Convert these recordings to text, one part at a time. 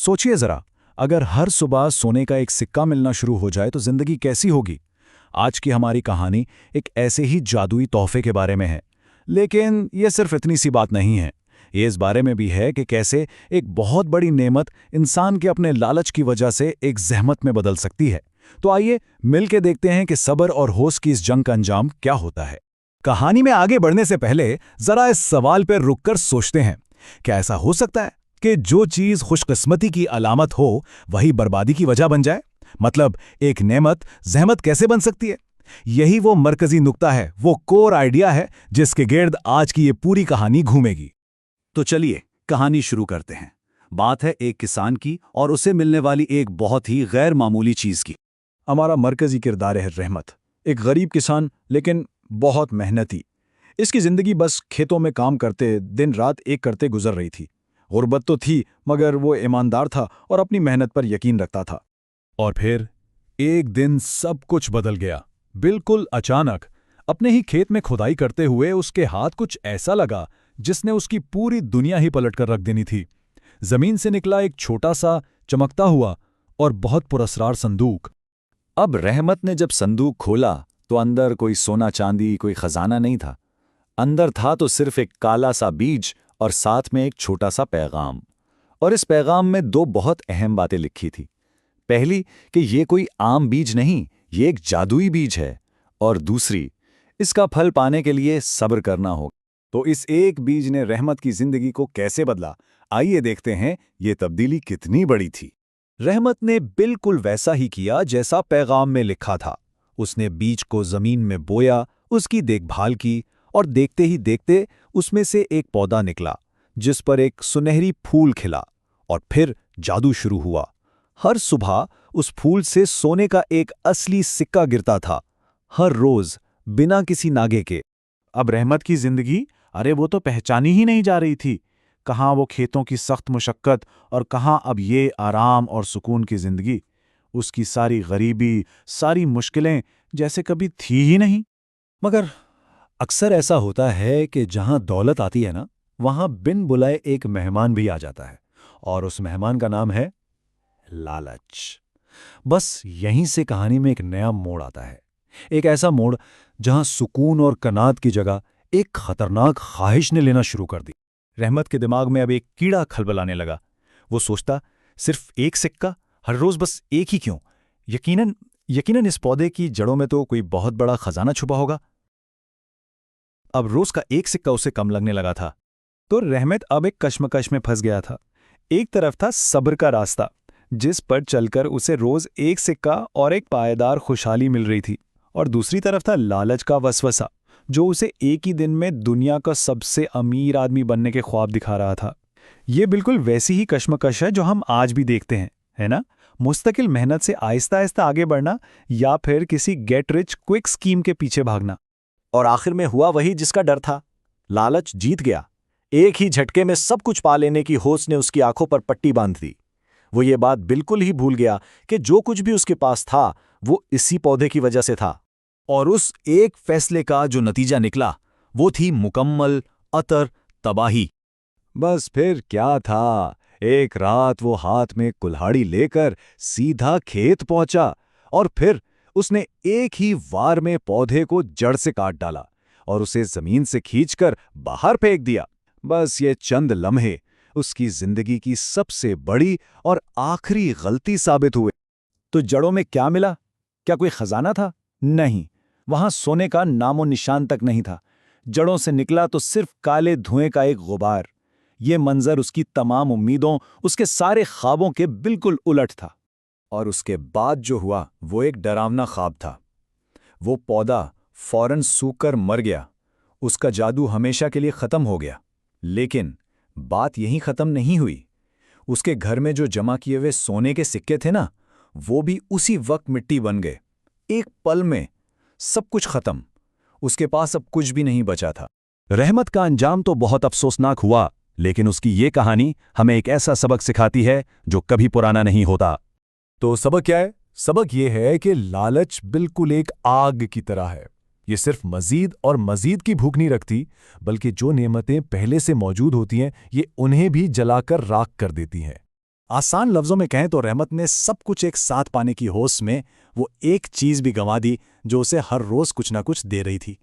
सोचिए जरा, अगर हर सुबह सोने का एक सिक्का मिलना शुरू हो जाए तो जिंदगी कैसी होगी। आज की हमारी कहानी एक ऐसे ही जादुई तोहफे के बारे में है। लेकिन यह सिर्फ इतनी सी बात नहीं है। ये इस बारे में भी है कि कैसे एक बहुत बड़ी नेमत इंसान के अपने लालच की वजह से एक ज़हमत में बदल सकती है। तो आइए मिलके देखते हैं कि सब्र और होश की इस जंग का अंजाम क्या होता है। कहानी में आगे बढ़ने से पहले जरा इस सवाल पर रुककर सोचते हैं, क्या ऐसा हो सकता है कि जो चीज खुशकिस्मती की अलामत हो वही बर्बादी की वजह बन जाए। मतलब एक नेमत ज़हमत कैसे बन सकती है। यही वो मरकजी नुक्ता है, वो कोर आइडिया है जिसके गिर्द आज की ये पूरी कहानी घूमेगी। तो चलिए कहानी शुरू करते हैं। बात है एक किसान की और उसे मिलने वाली एक बहुत ही गैर मामूली चीज की। हमारा मरकजी किरदार है रहमत, एक गरीब किसान लेकिन बहुत मेहनती। इसकी जिंदगी बस खेतों में काम करते दिन रात एक करते गुजर रही थी। गुर्बत तो थी मगर वो ईमानदार था और अपनी मेहनत पर यकीन रखता था। और फिर एक दिन सब कुछ बदल गया, बिल्कुल अचानक। अपने ही खेत में खुदाई करते हुए उसके हाथ कुछ ऐसा लगा जिसने उसकी पूरी दुनिया ही पलटकर रख देनी थी। जमीन से निकला एक छोटा सा चमकता हुआ और बहुत पुरस्कार संदूक। अब रहमत ने जब संदूक खोला तो अंदर कोई सोना चांदी, कोई खजाना नहीं था। अंदर था तो सिर्फ एक काला सा बीज और साथ में एक छोटा सा पैगाम। और इस पैगाम में दो बहुत अहम बातें लिखी थी। पहली कि ये कोई आम बीज नहीं, ये एक जादुई बीज है। और दूसरी, इसका फल पाने के लिए सब्र करना होगा। तो इस एक बीज ने रहमत की जिंदगी को कैसे बदला, आइए देखते हैं ये तब्दीली कितनी बड़ी थी। रहमत ने बिल्कुल वैसा ही किया जैसा पैगाम में लिखा था। उसने बीज को जमीन में बोया, उसकी देखभाल की और देखते ही देखते उसमें से एक पौधा निकला जिस पर एक सुनहरी फूल खिला। और फिर जादू शुरू हुआ। हर सुबह उस फूल से सोने का एक असली सिक्का गिरता था, हर रोज बिना किसी नागे के। अब रहमत की जिंदगी, अरे वो तो पहचानी ही नहीं जा रही थी। कहाँ वो खेतों की सख्त मुशक्कत और कहाँ अब ये आराम और सुकून की जिंदगी। उसकी सारी गरीबी, सारी मुश्किलें जैसे कभी थी ही नहीं। मगर अक्सर ऐसा होता है कि जहां दौलत आती है ना, वहां बिन बुलाए एक मेहमान भी आ जाता है। और उस मेहमान का नाम है लालच। बस यहीं से कहानी में एक नया मोड़ आता है। एक ऐसा मोड़ जहां सुकून और कनात की जगह एक खतरनाक ख्वाहिश ने लेना शुरू कर दी। रहमत के दिमाग में अब एक कीड़ा खलबलाने लगा। वो सोचता, सिर्फ एक सिक्का, हर रोज बस एक ही क्यों? यकीनन यकीनन इस पौधे की जड़ों में तो कोई बहुत बड़ा खजाना छुपा होगा। अब रोज का एक सिक्का उसे कम लगने लगा था। तो रहमत अब एक कश्मकश में फंस गया था। एक तरफ था सब्र का रास्ता, जिस पर चलकर उसे रोज एक सिक्का और एक पायदार खुशहाली मिल रही थी। और दूसरी तरफ था लालच का वसवसा, जो उसे एक ही दिन में दुनिया का सबसे अमीर आदमी बनने के ख्वाब दिखा रहा था। ये बिल्कुल वैसी ही कश्मकश है जो हम आज भी देखते हैं, है ना? मुस्तकिल मेहनत से आहिस्ता आहिस्ता आगे बढ़ना या फिर किसी गेट रिच क्विक स्कीम के पीछे भागना। और आखिर में हुआ वही जिसका डर था। लालच जीत गया। एक ही झटके में सब कुछ पा लेने की होश ने उसकी आंखों पर पट्टी बांध दी। वो ये बात बिल्कुल ही भूल गया कि जो कुछ भी उसके पास था वो इसी पौधे की वजह से था। और उस एक फैसले का जो नतीजा निकला वो थी मुकम्मल अतर तबाही। बस फिर क्या था, एक रात वो हाथ में कुल्हाड़ी लेकर सीधा खेत पहुंचा और फिर उसने एक ही वार में पौधे को जड़ से काट डाला और उसे जमीन से खींचकर बाहर फेंक दिया। बस ये चंद लम्हे उसकी जिंदगी की सबसे बड़ी और आखिरी गलती साबित हुए। तो जड़ों में क्या मिला? क्या कोई खजाना था? नहीं, वहां सोने का नामो निशान तक नहीं था। जड़ों से निकला तो सिर्फ काले धुएं का एक गुबार। ये मंजर उसकी तमाम उम्मीदों, उसके सारे ख्वाबों के बिल्कुल उलट था। और उसके बाद जो हुआ वो एक डरावना ख्वाब था। वो पौधा फौरन सूखकर मर गया। उसका जादू हमेशा के लिए खत्म हो गया। लेकिन बात यहीं खत्म नहीं हुई। उसके घर में जो जमा किए हुए सोने के सिक्के थे ना, वो भी उसी वक्त मिट्टी बन गए। एक पल में सब कुछ खत्म। उसके पास अब कुछ भी नहीं बचा था। रहमत का अंजाम तो बहुत अफसोसनाक हुआ, लेकिन उसकी ये कहानी हमें एक ऐसा सबक सिखाती है जो कभी पुराना नहीं होता। तो सबक क्या है? सबक ये है कि लालच बिल्कुल एक आग की तरह है। ये सिर्फ मजीद और मजीद की भूख नहीं रखती, बल्कि जो नेमतें पहले से मौजूद होती हैं ये उन्हें भी जलाकर राख कर देती हैं। आसान लफ्ज़ों में कहें तो रहमत ने सब कुछ एक साथ पाने की होश में वो एक चीज़ भी गंवा दी जो उसे हर रोज़ कुछ ना कुछ दे रही थी।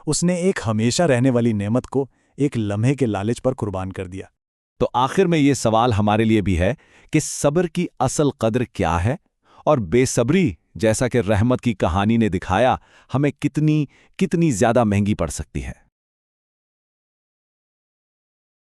उसने एक हमेशा रहने वाली नेमत को एक लम्हे के लालच पर कुर्बान कर दिया। तो आखिर में ये सवाल हमारे लिए भी है कि सब्र की असल कद्र क्या है, और बेसब्री, जैसा कि रहमत की कहानी ने दिखाया, हमें कितनी कितनी ज्यादा महंगी पड़ सकती है।